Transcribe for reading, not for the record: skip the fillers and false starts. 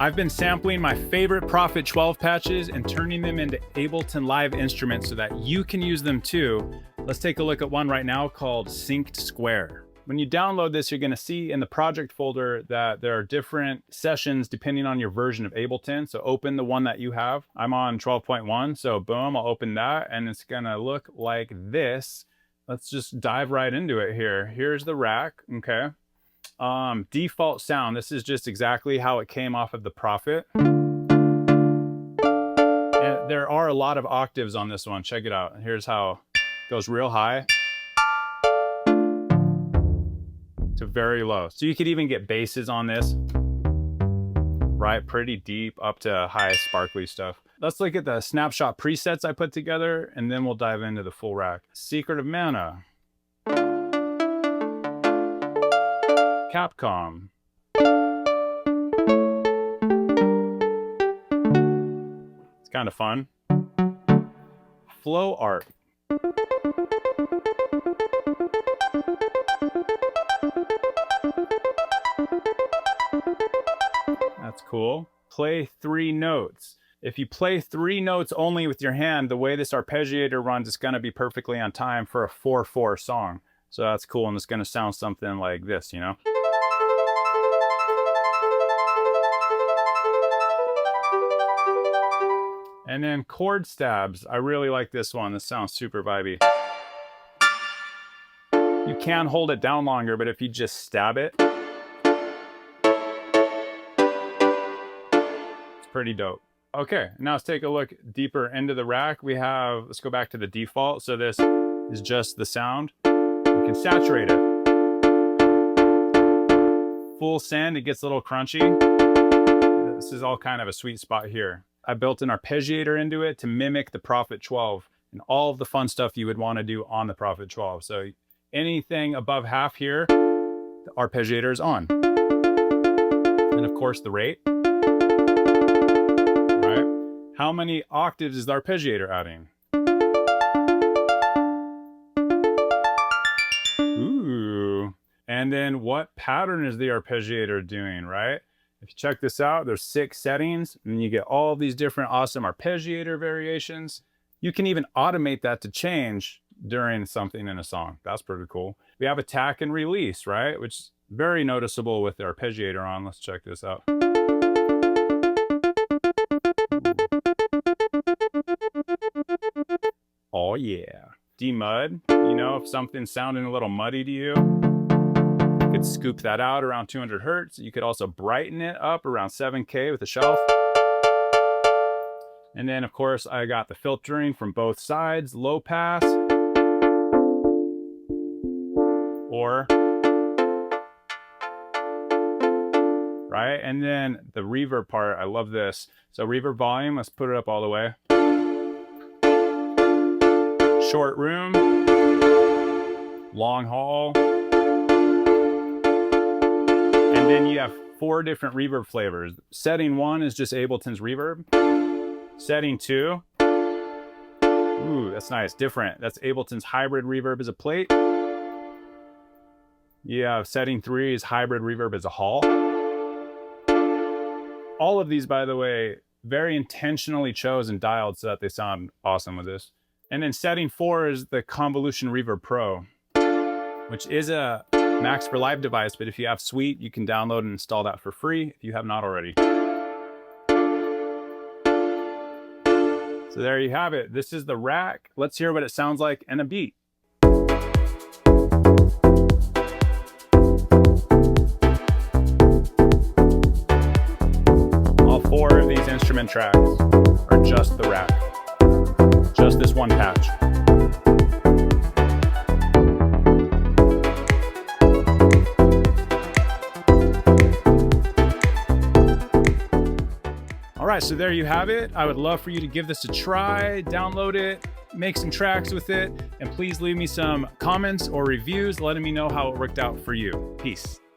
I've been sampling my favorite Prophet 12 patches and turning them into Ableton Live instruments so that you can use them too. Let's take a look at one right now called Synced Square. When you download this, you're gonna see in the project folder that there are different sessions depending on your version of Ableton. So open the one that you have. I'm on 12.1, so boom, I'll open that and it's gonna look like this. Let's just dive right into it here. Here's the rack, okay. Default sound, this is just exactly how it came off of the Prophet. And there are a lot of octaves on this one, check it out. Here's how it goes real high to very low. So you could even get basses on this, right? Pretty deep up to high sparkly stuff. Let's look at the snapshot presets I put together and then we'll dive into the full rack. Secret of Mana. Capcom. It's kind of fun. Flow art. That's cool. Play 3 notes. If you play 3 notes only with your hand, the way this arpeggiator runs, it's gonna be perfectly on time for a 4/4 song. So that's cool, and it's gonna sound something like this, you know? And then chord stabs. I really like this one. This sounds super vibey. You can hold it down longer, but if you just stab it, it's pretty dope. Okay, now let's take a look deeper into the rack. We have, let's go back to the default. So this is just the sound. You can saturate it. Full send, it gets a little crunchy. This is all kind of a sweet spot here. I built an arpeggiator into it to mimic the Prophet 12 and all of the fun stuff you would want to do on the Prophet 12. So anything above half here, the arpeggiator is on. And of course the rate. Right? How many octaves is the arpeggiator adding? Ooh. And then what pattern is the arpeggiator doing, right? If you check this out, there's 6 settings and you get all these different awesome arpeggiator variations. You can even automate that to change during something in a song. That's pretty cool. We have attack and release, right? Which is very noticeable with the arpeggiator on. Let's check this out. Oh yeah. Demud, you know, if something's sounding a little muddy to you, could scoop that out around 200 hertz. You could also brighten it up around 7K with a shelf. And then of course I got the filtering from both sides, low pass or right. And then the reverb part, I love this. So reverb volume, let's put it up all the way. Short room, long haul. And then you have 4 different reverb flavors. Setting 1 is just Ableton's reverb. Setting 2, ooh, that's nice, different. That's Ableton's hybrid reverb as a plate. You have setting 3 is hybrid reverb as a hall. All of these, by the way, very intentionally chose and dialed so that they sound awesome with this. And then setting 4 is the Convolution Reverb Pro, which is a Max for Live device, but if you have Suite, you can download and install that for free if you have not already. So there you have it. This is the rack. Let's hear what it sounds like in a beat. All 4 of these instrument tracks are just the rack. Just this one patch. All right, so there you have it. I would love for you to give this a try, download it, make some tracks with it, and please leave me some comments or reviews letting me know how it worked out for you. Peace.